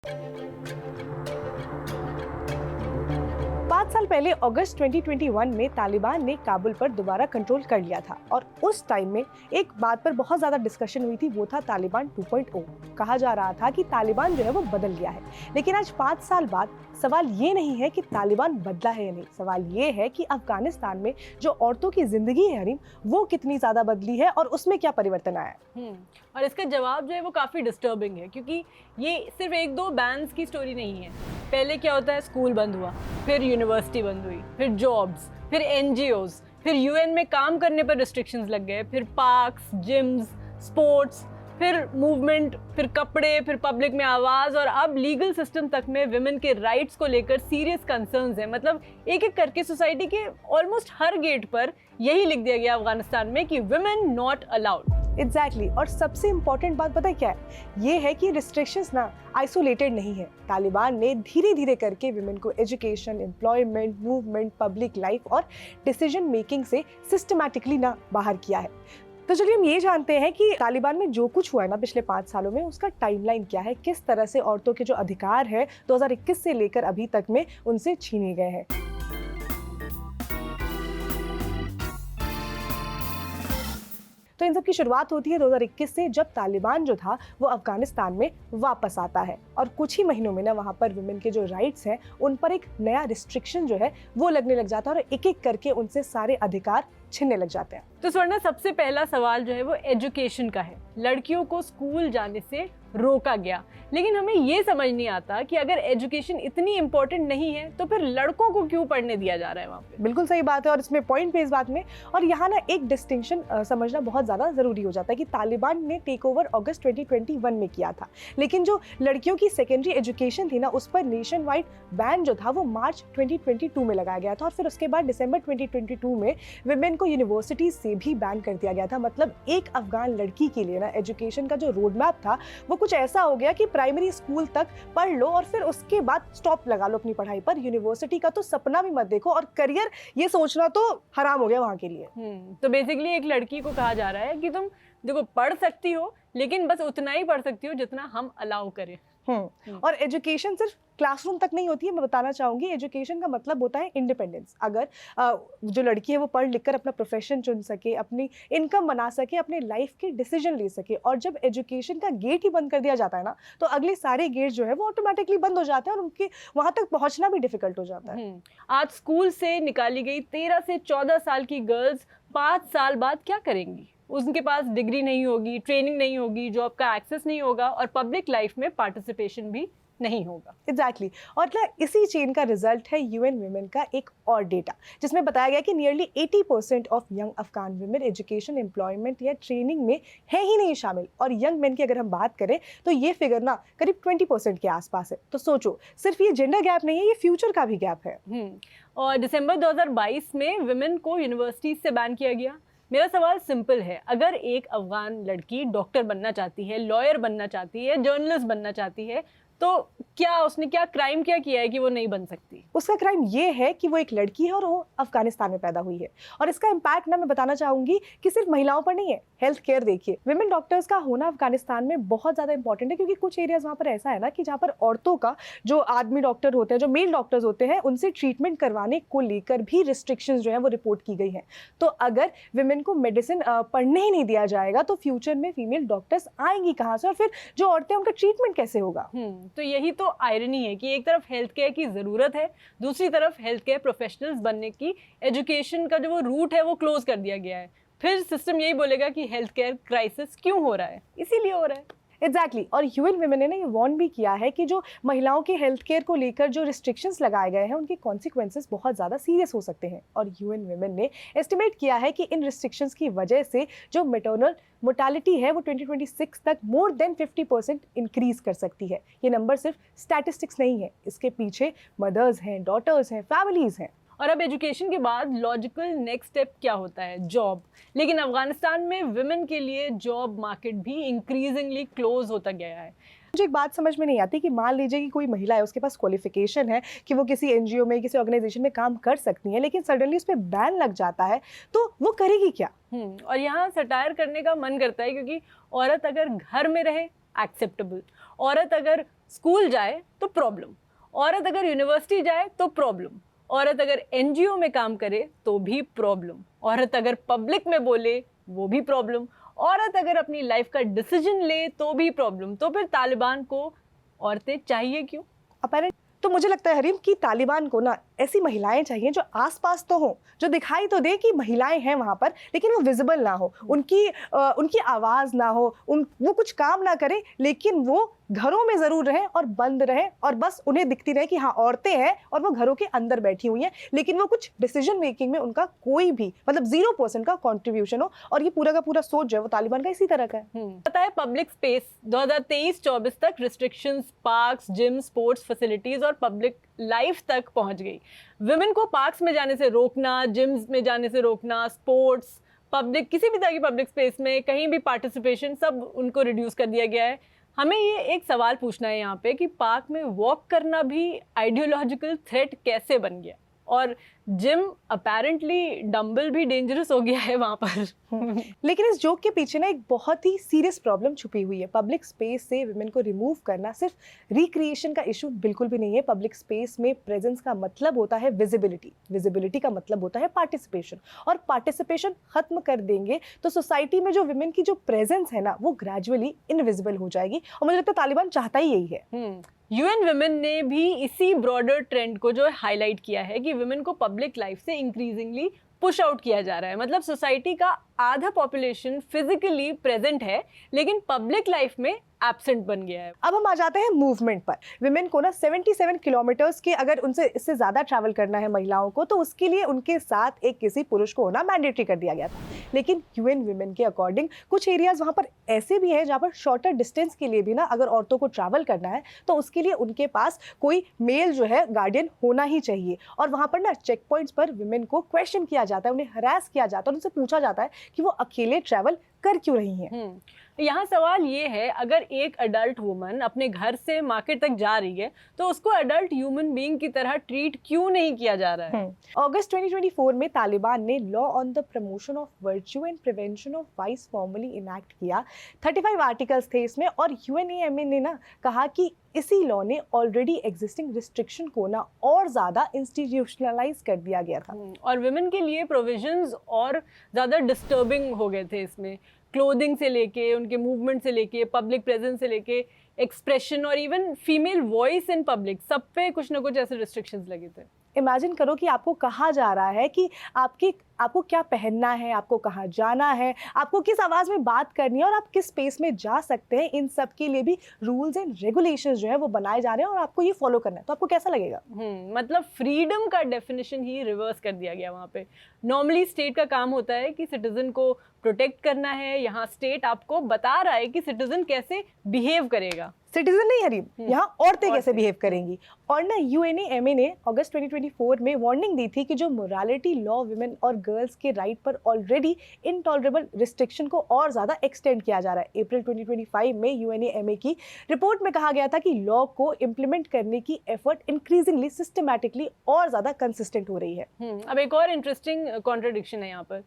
5 साल पहले अगस्त 2021 में तालिबान ने काबुल पर दोबारा कंट्रोल कर लिया था और उस टाइम में एक बात पर बहुत ज्यादा डिस्कशन हुई थी, वो था तालिबान 2.0। कहा जा रहा था कि तालिबान जो है वो बदल गया है, लेकिन आज 5 साल बाद सवाल ये नहीं है कि तालिबान बदला है या नहीं, सवाल ये है कि अफगानिस्तान में जो औरतों की जिंदगी है हरीम, वो कितनी ज्यादा बदली है और उसमें क्या परिवर्तन आया है। और इसका जवाब जो है वो काफ़ी डिस्टर्बिंग है, क्योंकि ये सिर्फ एक दो बैन्स की स्टोरी नहीं है। पहले क्या होता है, स्कूल बंद हुआ, फिर यूनिवर्सिटी बंद हुई, फिर जॉब्स, फिर एनजीओज, फिर यूएन में काम करने पर रिस्ट्रिक्शंस लग गए, फिर पार्क्स, जिम्स, स्पोर्ट्स, फिर मूवमेंट, फिर कपड़े, फिर पब्लिक में आवाज़, और अब लीगल सिस्टम तक में विमेन के राइट्स को लेकर सीरियस कंसर्न्स हैं। मतलब एक एक करके सोसाइटी के ऑलमोस्ट हर गेट पर यही लिख दिया गया अफगानिस्तान में कि विमेन नॉट अलाउड। एग्जैक्टली और सबसे इम्पोर्टेंट बात पता है क्या है, ये है कि रिस्ट्रिक्शंस ना आइसोलेटेड नहीं है। तालिबान ने धीरे धीरे करके विमेन को education, employment, movement, public life और डिसीजन मेकिंग से सिस्टमैटिकली ना बाहर किया है। तो चलिए हम ये जानते हैं कि तालिबान में जो कुछ हुआ है ना पिछले 5 सालों में, उसका टाइमलाइन क्या है, किस तरह से औरतों के जो अधिकार है 2021 से लेकर अभी तक में उनसे छीने गए हैं। तो इन सब की शुरुआत होती है 2021 से, जब तालिबान जो था वो अफगानिस्तान में वापस आता है और कुछ ही महीनों में ना वहाँ पर विमेन के जो राइट्स हैं उन पर एक नया रिस्ट्रिक्शन जो है वो लगने लग जाता है और एक एक करके उनसे सारे अधिकार छिनने लग जाते हैं। तो स्वर्णा, सबसे पहला सवाल जो है वो एजुकेशन का है। लड़कियों को स्कूल जाने से रोका गया, लेकिन हमें ये समझ नहीं आता कि अगर एजुकेशन इतनी इंपॉर्टेंट नहीं है तो फिर लड़कों को क्यों पढ़ने दिया जा रहा है वहाँ पे। बिल्कुल सही बात है और इसमें पॉइंट पे इस बात में, और यहाँ ना एक डिस्टिंक्शन समझना बहुत ज़्यादा ज़रूरी हो जाता है कि तालिबान ने टेक ओवर अगस्त 2021 में किया था, लेकिन जो लड़कियों की सेकेंडरी एजुकेशन थी ना उस पर नेशन वाइड बैन जो था वो मार्च 2022 में लगाया गया था और फिर उसके बाद दिसंबर 2022 में विमेन को यूनिवर्सिटीज से भी बैन कर दिया गया था। मतलब एक अफगान लड़की के लिए ना एजुकेशन का जो रोड मैप था वो कुछ ऐसा हो गया कि प्राइमरी स्कूल तक पढ़ लो और फिर उसके बाद स्टॉप लगा लो अपनी पढ़ाई पर, यूनिवर्सिटी का तो सपना भी मत देखो और करियर ये सोचना तो हराम हो गया वहां के लिए। तो बेसिकली एक लड़की को कहा जा रहा है कि तुम देखो पढ़ सकती हो, लेकिन बस उतना ही पढ़ सकती हो जितना हम अलाउ करें। और एजुकेशन सिर्फ क्लासरूम तक नहीं होती है, मैं बताना चाहूंगी एजुकेशन का मतलब होता है इंडिपेंडेंस। अगर जो लड़की है वो पढ़ लिख कर अपना प्रोफेशन चुन सके, अपनी इनकम बना सके, अपने लाइफ के डिसीजन ले सके, और जब एजुकेशन का गेट ही बंद कर दिया जाता है ना तो अगले सारे गेट जो है वो ऑटोमेटिकली बंद हो जाते हैं और उनके वहां तक पहुंचना भी डिफिकल्ट हो जाता है। आज स्कूल से निकाली गई 13 से 14 साल की गर्ल्स 5 साल बाद क्या करेंगी? उनके पास डिग्री नहीं होगी, ट्रेनिंग नहीं होगी, जॉब का एक्सेस नहीं होगा और पब्लिक लाइफ में पार्टिसिपेशन भी नहीं होगा। एग्जैक्टली और ना इसी चेन का रिजल्ट है यूएन विमेन का एक और डेटा, जिसमें बताया गया कि nearly 80% of young Afghan women education, employment या ट्रेनिंग में है ही नहीं शामिल। और यंग मेन की अगर हम बात करें तो ये फिगर ना करीब 20% के आसपास है। तो सोचो, सिर्फ ये जेंडर गैप नहीं है, ये फ्यूचर का भी गैप है। और दिसंबर 2022 में विमेन को यूनिवर्सिटीज से बैन किया गया। मेरा सवाल सिंपल है, अगर एक अफगान लड़की डॉक्टर बनना चाहती है, लॉयर बनना चाहती है, जर्नलिस्ट बनना चाहती है, तो क्या उसने क्या क्राइम क्या किया है कि वो नहीं बन सकती? उसका क्राइम ये है कि वो एक लड़की है और वो अफगानिस्तान में पैदा हुई है। और इसका इम्पैक्ट ना मैं बताना चाहूंगी कि सिर्फ महिलाओं पर नहीं है। हेल्थ केयर देखिए, विमेन डॉक्टर्स का होना अफगानिस्तान में बहुत ज़्यादा इंपॉर्टेंट है, क्योंकि कुछ एरियाज वहाँ पर ऐसा है ना कि जहाँ पर औरतों का, जो आदमी डॉक्टर होते हैं, जो मेल डॉक्टर्स होते हैं, उनसे ट्रीटमेंट करवाने को लेकर भी रिस्ट्रिक्शंस जो है वो रिपोर्ट की गई हैं। तो अगर विमेन को मेडिसिन पढ़ने ही नहीं दिया जाएगा तो फ्यूचर में फीमेल डॉक्टर्स आएंगी कहाँ से, और फिर जो औरतें उनका ट्रीटमेंट कैसे होगा? तो यही तो आयरनी है कि एक तरफ हेल्थ केयर की ज़रूरत है, दूसरी तरफ हेल्थ केयर प्रोफेशनल्स बनने की एजुकेशन का जो वो रूट है वो क्लोज कर दिया गया है। फिर सिस्टम यही बोलेगा कि हेल्थ केयर क्राइसिस क्यों हो रहा है, इसीलिए हो रहा है। एग्जैक्टली और यूएन विमेन ने ये वार्न भी किया है कि जो महिलाओं के हेल्थ केयर को लेकर जो रिस्ट्रिक्शंस लगाए गए हैं उनके कॉन्सिक्वेंसेस बहुत ज़्यादा सीरियस हो सकते हैं। और यूएन विमेन ने एस्टिमेट किया है कि इन रिस्ट्रिक्शंस की वजह से जो मैटरनल मोर्टालिटी है वो 2026 तक मोर देन 50% इंक्रीज कर सकती है। ये नंबर सिर्फ स्टैटिस्टिक्स नहीं है, इसके पीछे मदर्स हैं, डॉटर्स हैं, फैमिलीज हैं। और अब एजुकेशन के बाद लॉजिकल नेक्स्ट स्टेप क्या होता है? जॉब। लेकिन अफगानिस्तान में विमेन के लिए जॉब मार्केट भी इंक्रीजिंगली क्लोज होता गया है। मुझे एक बात समझ में नहीं आती कि मान लीजिए कि कोई महिला है, उसके पास क्वालिफिकेशन है कि वो किसी एनजीओ में, किसी ऑर्गेनाइजेशन में काम कर सकती है, लेकिन सडनली उस पर बैन लग जाता है, तो वो करेगी क्या? और यहाँ सटायर करने का मन करता है, क्योंकि औरत अगर घर में रहे एक्सेप्टेबल, औरत अगर स्कूल जाए तो प्रॉब्लम, औरत अगर यूनिवर्सिटी जाए तो प्रॉब्लम, औरत अगर एनजीओ में काम करे तो भी प्रॉब्लम, औरत अगर पब्लिक में बोले वो भी प्रॉब्लम, औरत अगर अपनी लाइफ का डिसीजन ले तो भी प्रॉब्लम। तो फिर तालिबान को औरतें चाहिए क्यों? अपेरेंट तो मुझे लगता है हरीम कि तालिबान को ना ऐसी महिलाएं चाहिए जो आसपास तो हो, जो दिखाई तो दे कि महिलाएं हैं वहां पर, लेकिन वो विजिबल ना हो, उनकी आवाज ना हो, वो कुछ काम ना करे, लेकिन वो घरों में जरूर रहें और बंद रहें और बस उन्हें दिखती रहे कि हाँ औरतें हैं और वो घरों के अंदर बैठी हुई हैं, लेकिन वो कुछ डिसीजन मेकिंग में उनका कोई भी मतलब 0% का कंट्रीब्यूशन हो। और ये पूरा का पूरा सोच जो है वो तालिबान का इसी तरह का है। पता है पब्लिक स्पेस 2023-24 तक restrictions parks, gym, sports facilities और पब्लिक लाइफ तक पहुंच गई। विमेन को पार्क्स में जाने से रोकना, जिम्स में जाने से रोकना, स्पोर्ट्स, पब्लिक किसी भी तरह की पब्लिक स्पेस में कहीं भी पार्टिसिपेशन सब उनको रिड्यूस कर दिया गया है। हमें ये एक सवाल पूछना है यहाँ पे कि पार्क में वॉक करना भी आइडियोलॉजिकल थ्रेट कैसे बन गया, और जिम अपेरेंटली डंबल भी डेंजरस हो गया है वहाँ पर। लेकिन इस जोक के पीछे ना एक बहुत ही सीरियस प्रॉब्लम छुपी हुई है। पब्लिक स्पेस से विमेन को रिमूव करना सिर्फ रिक्रिएशन का इशू बिल्कुल भी नहीं है। पब्लिक स्पेस में प्रेजेंस का मतलब होता है विजिबिलिटी, विजिबिलिटी का मतलब होता है पार्टिसिपेशन, और पार्टिसिपेशन खत्म कर देंगे तो सोसाइटी में जो विमेन की जो प्रेजेंस है ना वो ग्रेजुअली इनविजिबल हो जाएगी। और मुझे लगता है तालिबान चाहता ही यही है। यूएन विमेन ने भी इसी ब्रॉडर ट्रेंड को जो है हाईलाइट किया है कि विमेन को पब्लिक लाइफ से इंक्रीजिंगली पुश आउट किया जा रहा है। मतलब सोसाइटी का आधा पॉपुलेशन फिजिकली प्रेजेंट है लेकिन पब्लिक लाइफ में एब्सेंट बन गया है। अब हम आ जाते हैं मूवमेंट पर। विमेन को ना 77 किलोमीटर्स के अगर उनसे इससे ज़्यादा ट्रैवल करना है महिलाओं को, तो उसके लिए उनके साथ एक किसी पुरुष को होना मैंडेटरी कर दिया गया था। लेकिन यूएन विमेन के अकॉर्डिंग कुछ एरियाज वहाँ पर ऐसे भी हैं जहाँ पर शॉर्टर डिस्टेंस के लिए भी ना अगर औरतों को ट्रैवल करना है तो उसके लिए उनके पास कोई मेल जो है गार्डियन होना ही चाहिए। और वहाँ पर ना चेक पॉइंट्स पर विमेन को क्वेश्चन किया जाता है, उन्हें हरास किया जाता है और उनसे पूछा जाता है कि वो अकेले ट्रैवल कर क्यों रही हैं। यहाँ सवाल ये है, अगर एक अडल्ट वुमन अपने घर से मार्केट तक जा रही है तो उसको अडल्ट ह्यूमन बीइंग की तरह ट्रीट क्यों नहीं किया जा रहा है? अगस्त 2024 में तालिबान ने law on the promotion of virtue and prevention of vice formally enact किया। 35 आर्टिकल्स थे इसमें, और यूएनएमए ने ना कहा कि इसी लॉ ने ऑलरेडी एग्जिस्टिंग रिस्ट्रिक्शन को ना और ज़्यादा इंस्टीट्यूशनलाइज कर दिया गया था। और विमेन के लिए प्रोविजंस और ज़्यादा डिस्टर्बिंग हो गए थे इसमें। क्लोथिंग से लेके, उनके मूवमेंट से लेके, पब्लिक प्रेजेंस से लेके, एक्सप्रेशन और even female voice in public, सब पे कुछ ना कुछ ऐसे रिस्ट्रिक्शंस लगे थे। इमेजिन करो कि आपको कहा जा रहा है कि आपको क्या पहनना है, आपको कहाँ जाना है, आपको किस आवाज़ में बात करनी है और आप किस स्पेस में जा सकते हैं। इन सब के लिए भी रूल्स एंड रेगुलेशंस जो है वो बनाए जा रहे हैं और आपको ये फॉलो करना है। तो आपको कैसा लगेगा? मतलब फ्रीडम का डेफिनेशन ही रिवर्स कर दिया गया वहाँ पे। नॉर्मली स्टेट का काम होता है कि सिटीजन को प्रोटेक्ट करना है, यहाँ स्टेट आपको बता रहा है कि सिटीजन कैसे बिहेव करेगा। सिटीजन नहीं हरीब, यहाँ औरतें कैसे बिहेव करेंगी। और ना यूएनएमए ने अगस्त 2024 में वार्निंग दी थी कि जो मोरालिटी लॉ विमेन और गर्ल्स के राइट पर ऑलरेडी इनटॉलरेबल रिस्ट्रिक्शन को और ज़्यादा एक्सटेंड किया जा रहा है। अप्रैल 2025 में यूएनएमए की रिपोर्ट में कहा गया था कि लॉ को इम्प्लीमेंट करने की एफर्ट इंक्रीजिंगली सिस्टमैटिकली और ज़्यादा कंसिस्टेंट हो रही है। अब एक और इंटरेस्टिंग कॉन्ट्रडिक्शन है यहाँ पर।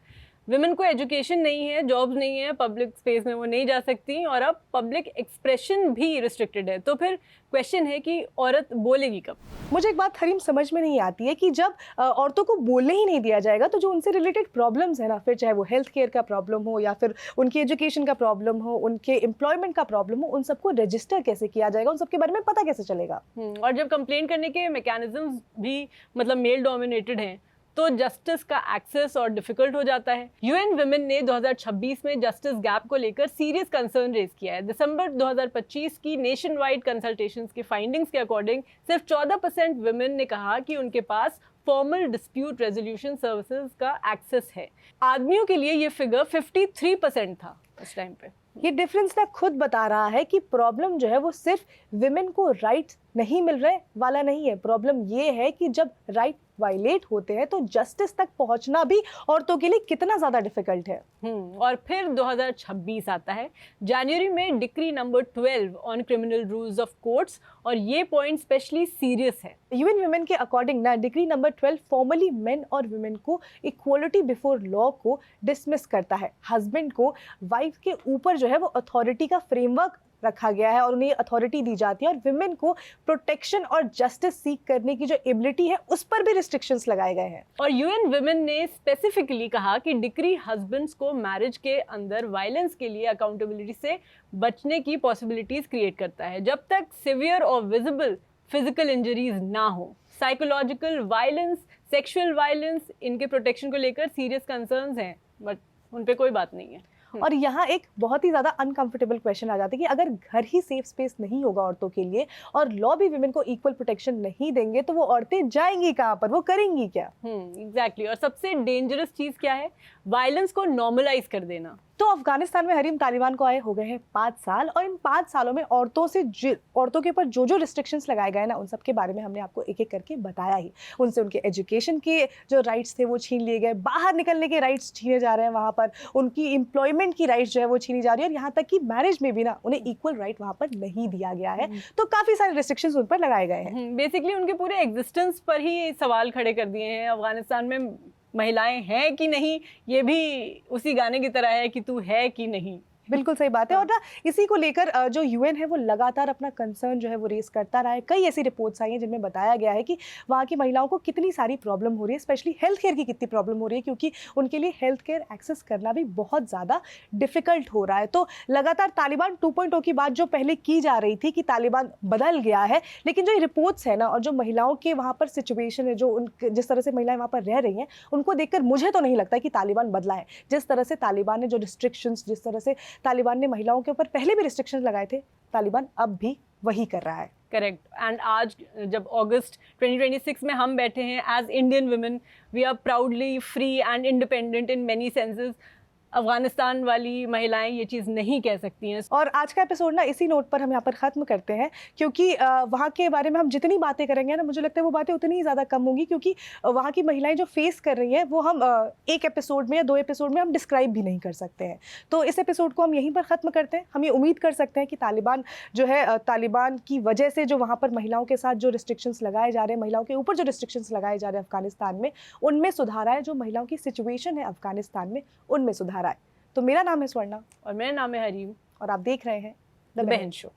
विमेन को एजुकेशन नहीं है, जॉब्स नहीं है, पब्लिक स्पेस में वो नहीं जा सकती, और अब पब्लिक एक्सप्रेशन भी रिस्ट्रिक्टेड है। तो फिर क्वेश्चन है कि औरत बोलेगी कब? मुझे एक बात हरीम समझ में नहीं आती है कि जब औरतों को बोलने ही नहीं दिया जाएगा तो जो उनसे रिलेटेड प्रॉब्लम्स है ना, फिर चाहे वो हेल्थ केयर का प्रॉब्लम हो या फिर उनकी एजुकेशन का प्रॉब्लम हो, उनके एम्प्लॉयमेंट का प्रॉब्लम हो, उन सबको रजिस्टर कैसे किया जाएगा, उन सबके बारे में पता कैसे चलेगा? और जब कंप्लेंट करने के मैकेनिज्म्स भी मतलब मेल डोमिनेटेड हैं तो जस्टिस का एक्सेस और डिफिकल्ट हो जाता है। यूएन विमेन ने 2026 में जस्टिस गैप को लेकर सीरियस कंसर्न रेज किया है। दिसंबर 2025 की नेशन वाइड कंसल्टेशंस के फाइंडिंग्स के अकॉर्डिंग सिर्फ 14% विमेन ने कहा कि उनके पास फॉर्मल डिस्प्यूट रेजोल्यूशन सर्विसेज का एक्सेस है। आदमियों के लिए ये फिगर 53% था उस टाइम पे। ये डिफरेंस ना खुद बता रहा है कि प्रॉब्लम जो है वो सिर्फ विमेन को राइट्स नहीं मिल रहे वाला नहीं है। प्रॉब्लम ये है कि जब राइट वायलेट होते हैं तो जस्टिस तक पहुंचना भी औरतों के लिए कितना ज़्यादा डिफिकल्ट है। और फिर 2026 आता है। जनवरी में decree number 12 on criminal rules of courts, और ये पॉइंट स्पेशली सीरियस है। यूएन विमेन के अकॉर्डिंग ना डिक्री नंबर 12 फॉर्मली मेन और विमेन को इक्वलिटी बिफोर लॉ को डिसमिस करता है। हस्बैंड को वाइफ के ऊपर जो है वो अथॉरिटी का फ्रेमवर्क रखा गया है और उन्हें अथॉरिटी दी जाती है, और विमेन को प्रोटेक्शन और जस्टिस सीख करने की जो एबिलिटी है उस पर भी रिस्ट्रिक्शंस लगाए गए हैं। और यूएन विमेन ने स्पेसिफिकली कहा कि डिक्री हस्बैंड्स को मैरिज के अंदर वायलेंस के लिए अकाउंटेबिलिटी से बचने की पॉसिबिलिटीज क्रिएट करता है जब तक सिवियर और विजिबल फिजिकल इंजरीज ना हो। साइकोलॉजिकल वायलेंस, सेक्सुअल वायलेंस, इनके प्रोटेक्शन को लेकर सीरियस कंसर्न्स हैं, बट उन पे कोई बात नहीं है। और यहाँ एक बहुत ही ज़्यादा अनकंफर्टेबल क्वेश्चन आ जाता है कि अगर घर ही सेफ स्पेस नहीं होगा औरतों के लिए और लॉ भी विमेन को इक्वल प्रोटेक्शन नहीं देंगे तो वो औरतें जाएंगी कहाँ पर, वो करेंगी क्या? एग्जैक्टली। और सबसे डेंजरस चीज़ क्या है? वायलेंस को नॉर्मलाइज कर देना। तो अफगानिस्तान में हरीम तालिबान को आए हो गए हैं 5 साल, और इन 5 सालों में औरतों के ऊपर जो जो रिस्ट्रिक्शंस लगाए गए ना, उन सब के बारे में हमने आपको एक एक करके बताया ही। उनसे उनके एजुकेशन के जो राइट्स थे वो छीन लिए गए, बाहर निकलने के राइट्स छीने जा रहे हैं वहाँ पर, उनकी एम्प्लॉयमेंट की राइट्स जो है वो छीनी जा रही है, और यहाँ तक कि मैरिज में भी ना उन्हें इक्वल राइट वहाँ पर नहीं दिया गया है। तो काफ़ी सारे रिस्ट्रिक्शंस उन पर लगाए गए हैं। बेसिकली उनके पूरे एग्जिस्टेंस पर ही सवाल खड़े कर दिए हैं। अफगानिस्तान में महिलाएं हैं कि नहीं, ये भी उसी गाने की तरह है कि तू है कि नहीं। बिल्कुल सही बात है। और ना इसी को लेकर जो यूएन है वो लगातार अपना कंसर्न जो है वो रेस करता रहा है। कई ऐसी रिपोर्ट्स आई हैं जिनमें बताया गया है कि वहाँ की महिलाओं को कितनी सारी प्रॉब्लम हो रही है, स्पेशली हेल्थ केयर की कितनी प्रॉब्लम हो रही है, क्योंकि उनके लिए हेल्थ केयर एक्सेस करना भी बहुत ज़्यादा डिफ़िकल्ट हो रहा है। तो लगातार तालिबान 2.0 की बात जो पहले की जा रही थी कि तालिबान बदल गया है, लेकिन जो रिपोर्ट्स है ना और जो महिलाओं के वहाँ पर सिचुएशन है, जो जिस तरह से महिलाएं वहाँ पर रह रही हैं, उनको देखकर मुझे तो नहीं लगता कि तालिबान बदला है। जिस तरह से तालिबान ने जो रिस्ट्रिक्शंस, जिस तरह से तालिबान ने महिलाओं के ऊपर पहले भी रिस्ट्रिक्शंस लगाए थे, तालिबान अब भी वही कर रहा है। करेक्ट। एंड आज जब अगस्त 2026 में हम बैठे हैं as Indian women, we are proudly free and independent in many senses. Afghanistan वाली महिलाएं ये चीज़ नहीं कह सकती हैं। और आज का एपिसोड ना इसी नोट पर हम यहाँ पर ख़त्म करते हैं, क्योंकि वहाँ के बारे में हम जितनी बातें करेंगे ना, मुझे लगता है वो बातें उतनी ही ज़्यादा कम होंगी, क्योंकि वहाँ की महिलाएं जो फेस कर रही हैं वो हम एक एपिसोड में या 2 एपिसोड में हम डिस्क्राइब भी नहीं कर सकते हैं। तो इस एपिसोड को हम यहीं पर ख़त्म करते हैं। हम ये उम्मीद कर सकते हैं कि तालिबान जो है, तालिबान की वजह से जो वहाँ पर महिलाओं के साथ जो रिस्ट्रिक्शंस लगाए जा रहे हैं, महिलाओं के ऊपर जो रिस्ट्रिक्शंस लगाए जा रहे हैं अफगानिस्तान में, उनमें सुधार आए। जो महिलाओं की सिचुएशन है अफगानिस्तान में, उनमें सुधार आए। तो मेरा नाम है स्वर्णा और मेरा नाम है हरीम, और आप देख रहे हैं द बहन शो।